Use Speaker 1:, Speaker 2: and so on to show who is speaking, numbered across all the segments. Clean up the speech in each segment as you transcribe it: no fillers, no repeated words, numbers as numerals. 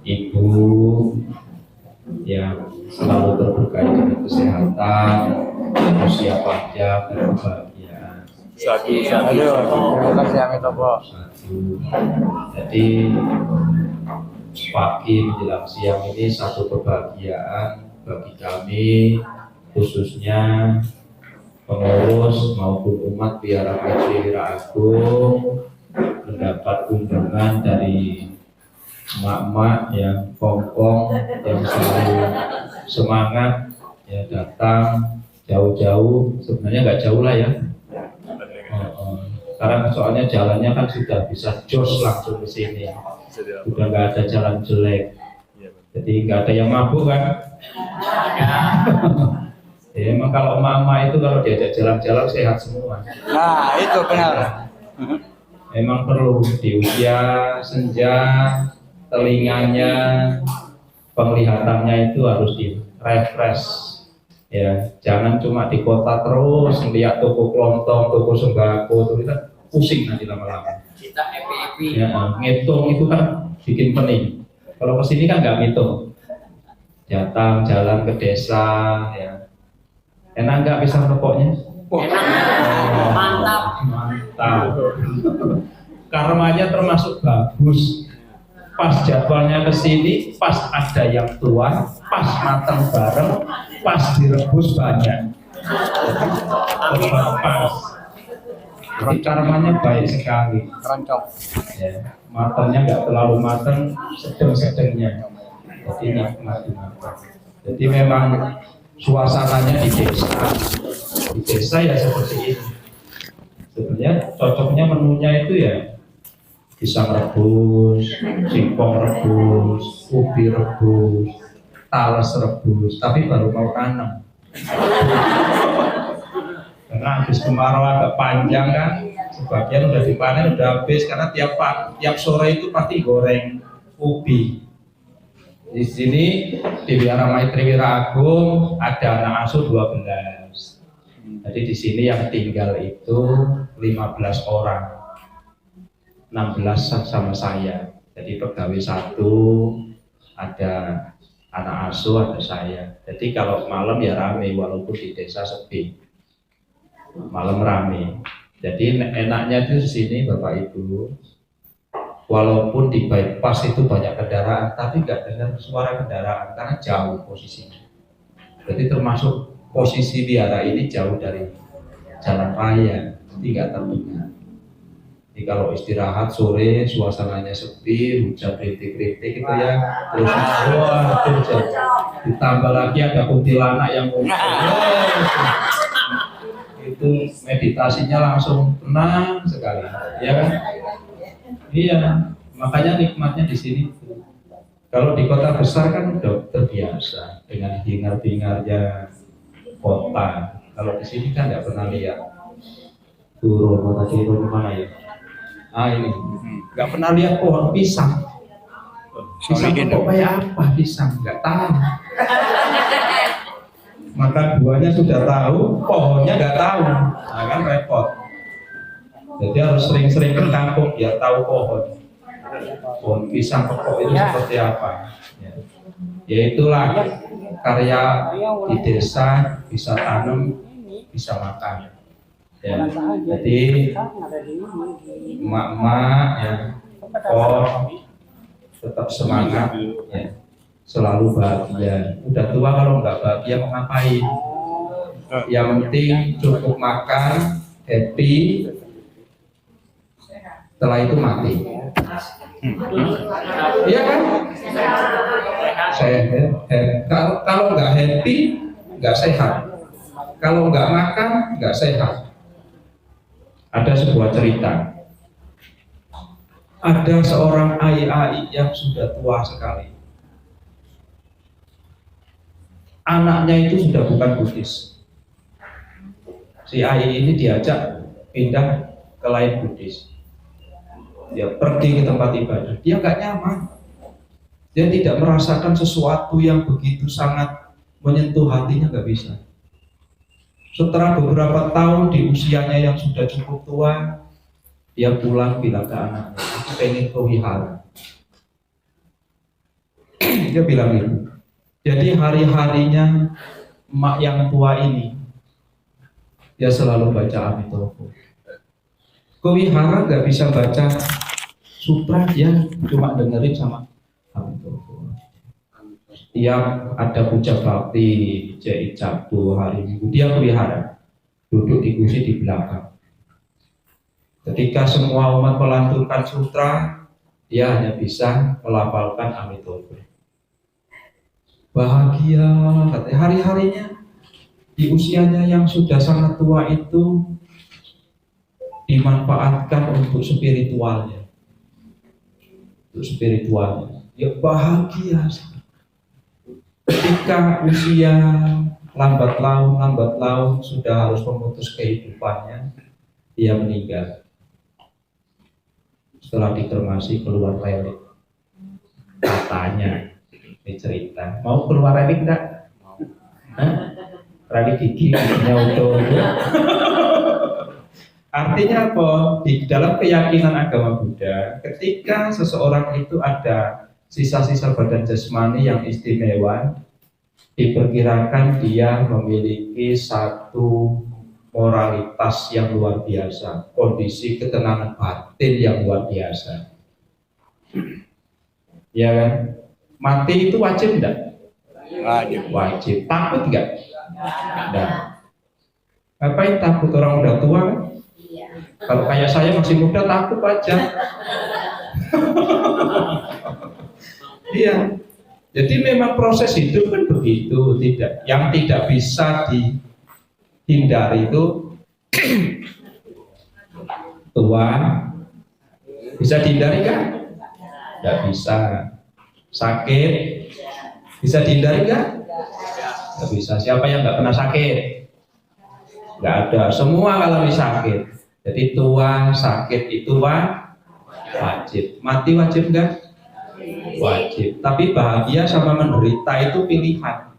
Speaker 1: ibu yang selalu terberkahi dengan kesehatan, usia panjang dan kebahagiaan. Jadi pagi menjelang siang ini satu kebahagiaan bagi kami, khususnya pengurus maupun umat Wihara Maitri Wira Agung, mendapat kunjungan dari emak-emak yang kongkong, yang selalu semangat ya, datang jauh-jauh, sebenarnya nggak jauh lah ya. Sekarang soalnya jalannya kan sudah bisa jos langsung ke sini, sudah nggak ada jalan jelek, jadi nggak ada yang mabuk kan. Ya, emang kalau emak-emak itu kalau diajak jalan-jalan sehat semua.
Speaker 2: Nah itu benar.
Speaker 1: Memang perlu di usia senja, telinganya, penglihatannya itu harus di refresh ya, jangan cuma di kota terus lihat toko kelontong, toko sembako, itu kan pusing nanti lama-lama.
Speaker 3: Kita epi-epi
Speaker 1: Ya, ngitung itu kan bikin pening. Kalau kesini kan nggak ngitung, datang jalan ke desa ya, enak nggak pisang rokoknya?
Speaker 3: mantap.
Speaker 1: Karmanya termasuk bagus. Pas jadwalnya ke sini, pas ada yang tua, pas matang bareng, pas direbus banyak. Pas. Jadi karmanya baik sekali.
Speaker 2: Keroncong.
Speaker 1: Ya, matangnya nggak terlalu matang, sedang-sedangnya. Jadi nikmat. Jadi memang suasananya di desa. Di desa ya seperti ini. Sebenarnya cocoknya menunya itu ya pisang rebus, singkong rebus, ubi rebus, talas rebus, tapi baru mau tanam. Karena habis kemarau agak panjang kan, sebagian udah dipanen, udah habis karena tiap sore itu pasti goreng ubi. Di sini di Wihara Maitri Wira Agung ada anak asuh 12. Jadi di sini yang tinggal itu 15 orang. 16 sama saya, jadi pegawai satu, ada anak asuh, ada saya. Jadi kalau malam ya rame, walaupun di desa sepi, malam rame. Jadi enaknya itu di sini Bapak Ibu, walaupun di bypass itu banyak kendaraan, tapi nggak dengar suara kendaraan karena jauh posisinya. Jadi termasuk posisi wihara ini jauh dari jalan raya, jadi nggak terdengar. Jadi kalau istirahat sore suasananya sepi, hujan kritik-kritik gitu ya, terus wah ditambah lagi ada kuntilanak yang itu meditasinya langsung tenang sekali, ya kan? Iya, makanya nikmatnya di sini. Kalau di kota besar kan udah terbiasa dengan hingar-bingarnya kota. Kalau di sini kan nggak pernah lihat. Turun kota turun mana ya? Ini nggak pernah lihat pohon pisang. Pisang kok kayak apa pisang? Nggak tahu. Maka buahnya sudah tahu, pohonnya nggak tahu. Nah, kan repot. Jadi harus sering-sering ke kampung biar tahu pohon pisang pokok itu seperti apa. Ya itulah karya di desa, bisa tanam, bisa makan. Ya, jadi emak-emak ya, tetap semangat ya, selalu bahagia. Udah tua kalau nggak bahagia mau ngapain? Yang penting cukup makan, happy, setelah itu mati. Iya kan? Kalau nggak happy, nggak sehat. Kalau nggak makan, nggak sehat. Ada sebuah cerita. Ada seorang ai yang sudah tua sekali. Anaknya itu sudah bukan Buddhis. Si ai ini diajak pindah ke lain Buddhis. Dia pergi ke tempat ibadah. Dia nggak nyaman. Dia tidak merasakan sesuatu yang begitu sangat menyentuh hatinya, nggak bisa. Setelah beberapa tahun di usianya yang sudah cukup tua, dia pulang bilang ke anaknya, aku pengen ke wihara. Dia bilang gitu. Jadi hari-harinya emak yang tua ini dia selalu baca Amitabha. Kewihara nggak bisa baca sutra, dia cuma dengerin sama Amitabha. Tiap ada puja bakti, jai Sabtu, hari Minggu, dia kewihara, duduk di kursi di belakang. Ketika semua umat melantunkan sutra, dia hanya bisa melafalkan Amitabha. Bahagia, katanya hari-harinya di usianya yang sudah sangat tua itu dimanfaatkan untuk spiritualnya. Untuk spiritualnya, ya bahagia. Ketika usia lambat laun sudah harus memutus kehidupannya, dia meninggal. Setelah dikremasi keluar relik. Katanya, ini cerita. Mau keluar relik enggak? Relik gigi, giginya utuh. Artinya apa? Di dalam keyakinan agama Buddha, ketika seseorang itu ada sisa-sisa badan jasmani yang istimewa, diperkirakan dia memiliki satu moralitas yang luar biasa, kondisi ketenangan batin yang luar biasa. Ya kan? Mati itu wajib enggak? Wajib. Takut enggak? Enggak. Ngapain takut, orang udah tua kan? Kalau kayak saya masih muda takut aja. Iya. Jadi memang proses hidup kan begitu, tidak. Yang tidak bisa dihindari itu tua. Bisa dihindari kan? Tidak bisa. Sakit bisa dihindari kan? Tidak bisa. Siapa yang nggak pernah sakit? Nggak ada. Semua alami sakit. Jadi tua, sakit itu wajib. Mati wajib nggak? Wajib. Tapi bahagia sama menderita itu pilihan.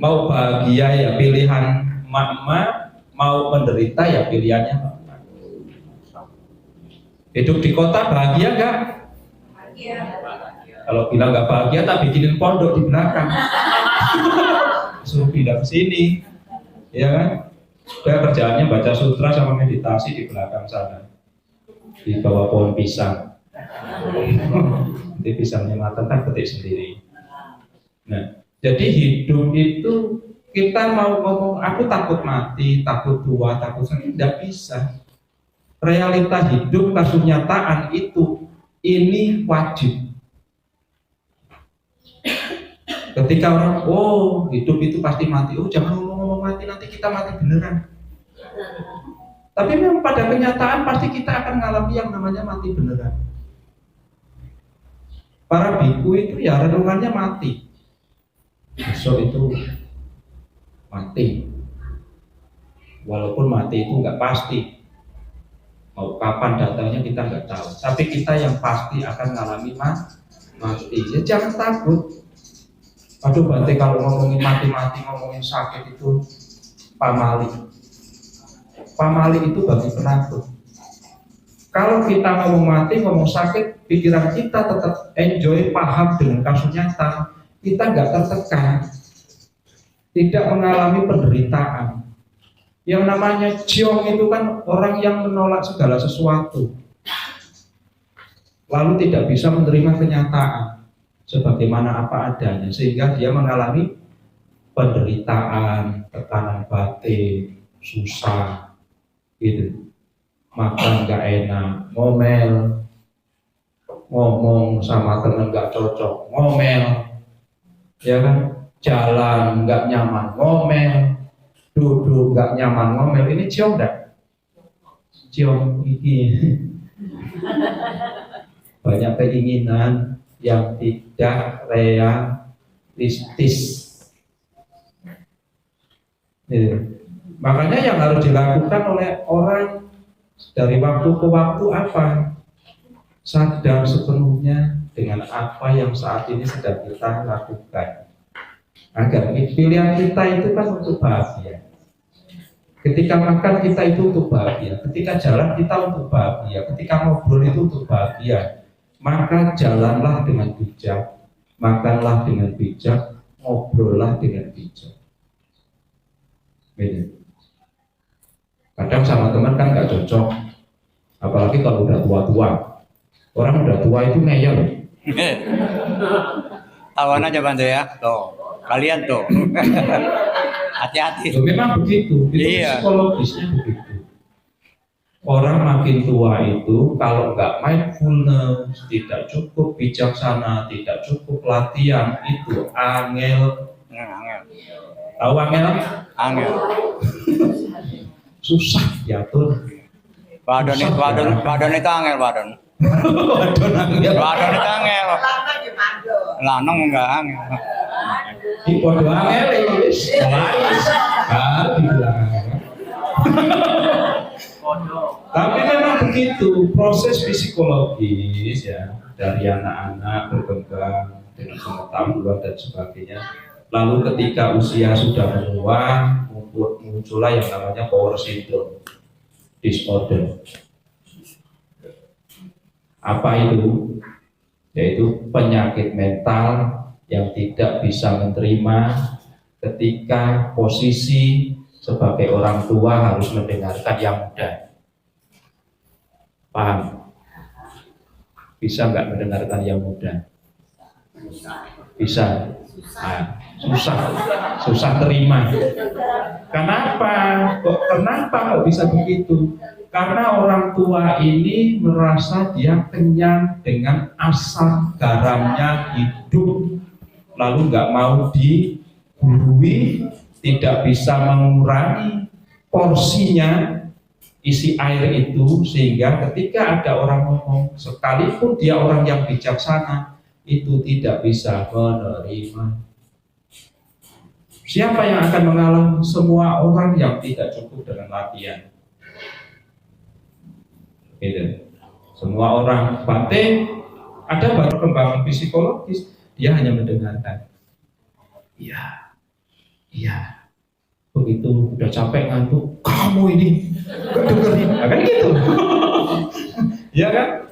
Speaker 1: Mau bahagia ya pilihan mama, mau menderita ya pilihannya mama. Hidup di kota bahagia nggak? Bahagia. Kalau bilang nggak bahagia, tak bikinin pondok di belakang. Suruh pindah ke sini, ya kan? Dia kerjaannya baca sutra sama meditasi di belakang sana, di bawah pohon pisang. Nanti pisangnya matang kan petik sendiri. Nah, jadi hidup itu kita mau ngomong aku takut mati, takut tua, takut sakit, tidak bisa. Realita hidup, kesunyataan itu ini wajib. Ketika orang, oh hidup itu pasti mati, oh jangan ngomong-ngomong mati, nanti kita mati beneran. Tapi memang pada kenyataan pasti kita akan mengalami yang namanya mati beneran. Para biku itu ya renungannya mati. Besok itu mati. Walaupun mati itu nggak pasti. Mau kapan datangnya kita nggak tahu. Tapi kita yang pasti akan mengalami mati. Ya jangan takut. Aduh Bante, kalau ngomongin mati-mati, ngomongin sakit itu pamali. Pamali itu bagi penakut. Kalau kita ngomong mati, ngomong sakit, pikiran kita tetap enjoy, paham dengan kasus nyata. Kita nggak tertekan, tidak mengalami penderitaan. Yang namanya jiong itu kan orang yang menolak segala sesuatu, lalu tidak bisa menerima kenyataan sebagaimana apa adanya, sehingga dia mengalami penderitaan, tekanan batin, susah, gitu. Makan nggak enak, ngomel, ngomong sama teman nggak cocok, ngomel, ya kan, jalan nggak nyaman, ngomel, duduk nggak nyaman, ngomel. Ini ciong nggak? Ciong ini banyak keinginan yang tidak realistis. Makanya yang harus dilakukan oleh orang dari waktu ke waktu apa? Sadar sepenuhnya dengan apa yang saat ini sedang kita lakukan. Agar pilihan kita itu kan untuk bahagia. Ketika makan kita itu untuk bahagia, ketika jalan kita untuk bahagia, ketika ngobrol itu untuk bahagia. Maka jalanlah dengan bijak, makanlah dengan bijak, ngobrollah dengan bijak. Beda. Kadang sama teman kan nggak cocok, apalagi kalau udah tua-tua. Orang udah tua itu ngeyel.
Speaker 2: Tawan aja Bante ya, tuh kalian tuh hati-hati.
Speaker 1: Memang begitu, itu
Speaker 2: Iya.
Speaker 1: psikologisnya begitu. Orang makin tua itu kalau nggak mindfulness, tidak cukup bijaksana, tidak cukup latihan, itu angel.
Speaker 2: Angel.
Speaker 1: Tahu angel?
Speaker 2: Angel.
Speaker 1: Susah diatur.
Speaker 2: Wadon itu angel, wadon.
Speaker 1: Wadon angel.
Speaker 2: Wadon itu angel. Lanang enggak angel.
Speaker 1: Di podo angel wis laris. Dibilang angel. Tapi memang begitu proses psikologis ya dari anak-anak berkembang dengan pengetahuan dan sebagainya. Lalu ketika usia sudah menua, muncullah yang namanya power syndrome disorder. Apa itu? Yaitu penyakit mental yang tidak bisa menerima ketika posisi sebagai orang tua harus mendengarkan yang muda. Paham? Bisa nggak mendengarkan yang muda? Bisa. Susah terima. Kenapa kok bisa begitu? Karena orang tua ini merasa dia kenyang dengan asam garamnya hidup, lalu nggak mau digurui, tidak bisa mengurangi porsinya isi air itu, sehingga ketika ada orang ngomong, sekalipun dia orang yang bijaksana, itu tidak bisa menerima. Siapa yang akan mengalami? Semua orang yang tidak cukup dengan latihan. Gitu. Semua orang. Bante ada baru perkembangan psikologis, dia hanya mendengarkan. Iya. Begitu udah capek ngantuk, kamu ini gak dengerin, nah, kan gitu. Ya kan?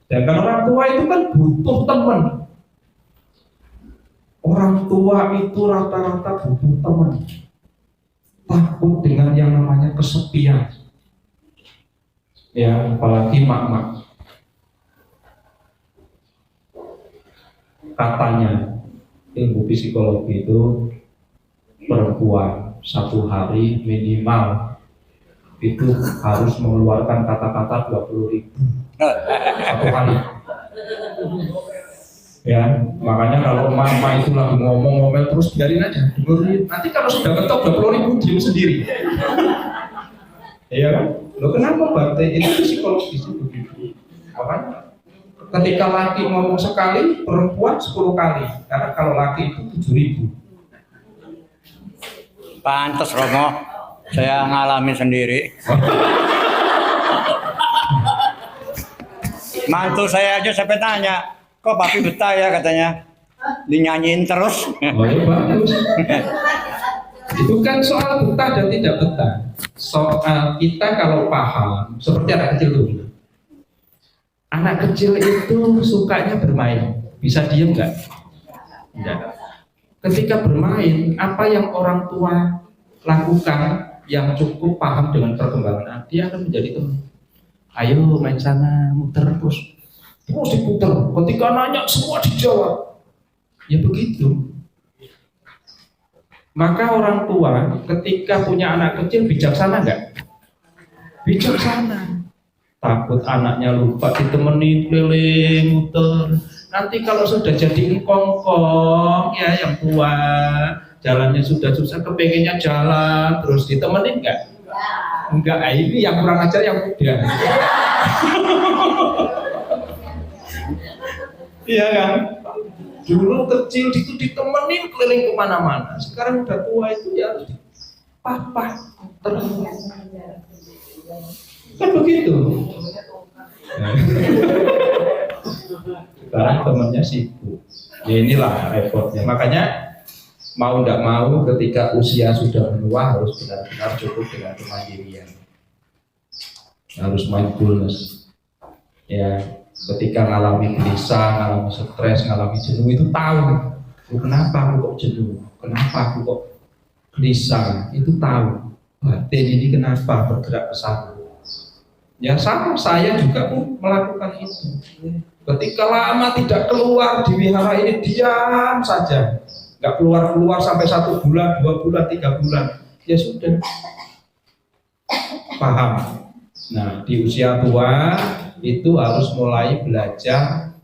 Speaker 1: Dan orang tua itu kan butuh teman. Orang tua itu rata-rata butuh teman. Takut dengan yang namanya kesepian. Ya, apalagi mak-mak. Katanya ilmu psikologi itu perempuan satu hari minimal itu harus mengeluarkan kata-kata 20.000 satu hari. Ya, makanya kalau mama itu lagi ngomong-ngomel terus biarin aja, dengerin. Nanti kalau sudah ketok 20.000 diam sendiri. Iya kan? Lo kenapa Bante? Itu psikologis itu begitu. Makanya ketika laki ngomong sekali, perempuan 10 kali. Karena kalau laki itu 7.000.
Speaker 2: Pantes Romo, saya ngalamin sendiri. Mantu saya aja sampai tanya, kok papi betah ya katanya, dinyanyiin terus.
Speaker 1: Oh ya bagus. Itu kan soal betah dan tidak betah. Soal kita kalau paham, seperti anak kecil dulu. Anak kecil itu sukanya bermain, bisa diem nggak? Enggak. Ketika bermain, apa yang orang tua lakukan yang cukup paham dengan perkembangan, dia akan menjadi teman. Ayo main sana, muter terus diputer. Ketika nanya semua dijawab. Ya begitu. Maka orang tua ketika punya anak kecil bijaksana nggak? Bijaksana. Takut anaknya lupa ditemenin keliling muter. Nanti kalau sudah jadi kongkong ya yang tua, jalannya sudah susah, kepengennya jalan terus ditemenin nggak? Enggak, ini yang kurang ajar yang muda. Iya kan? Dulu kecil itu ditemenin keliling kemana-mana. Sekarang udah tua itu ya harus papa terus. Kan begitu. Sekarang temannya sibuk. Ya inilah repotnya. Makanya mau tidak mau ketika usia sudah menua harus benar-benar cukup dengan kemandirian. Harus mindfulness. Ya, Ketika ngalami gelisah, ngalami stres, ngalami jenuh itu tahu. Kenapa aku kok jenuh? Kenapa aku kok gelisah? Itu tahu. Batin ini kenapa bergerak ke sana? Ya sama, saya juga pun melakukan itu. Ketika lama tidak keluar di wihara ini, diam saja, nggak keluar sampai 1 bulan, 2 bulan, 3 bulan, ya sudah paham. Nah, di usia tua itu harus mulai belajar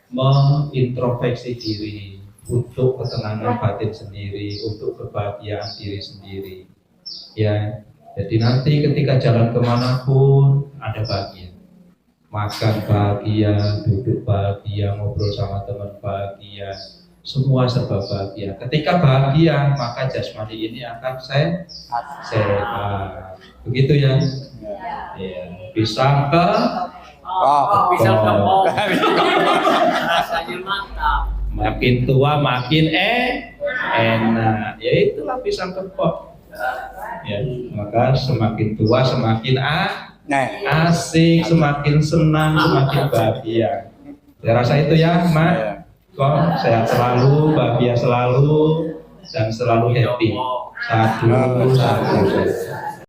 Speaker 1: mengintrospeksi diri untuk ketenangan batin sendiri, untuk kebahagiaan diri sendiri. Ya, jadi nanti ketika jalan kemanapun ada bahagia, makan bahagia, duduk bahagia, ngobrol sama teman bahagia, semua serba bahagia. Ketika bahagia, maka jasmani ini akan sehat. Begitu ya. Ya, pisang ke
Speaker 3: Pisang kepok. Rasanya mantap.
Speaker 1: makin tua makin enak. Ya itulah pisang kepok. Ya, maka semakin tua semakin asik, semakin senang, semakin bahagia. Saya rasa itu ya, Mak. Kok sehat selalu, bahagia selalu, dan selalu happy. Satu.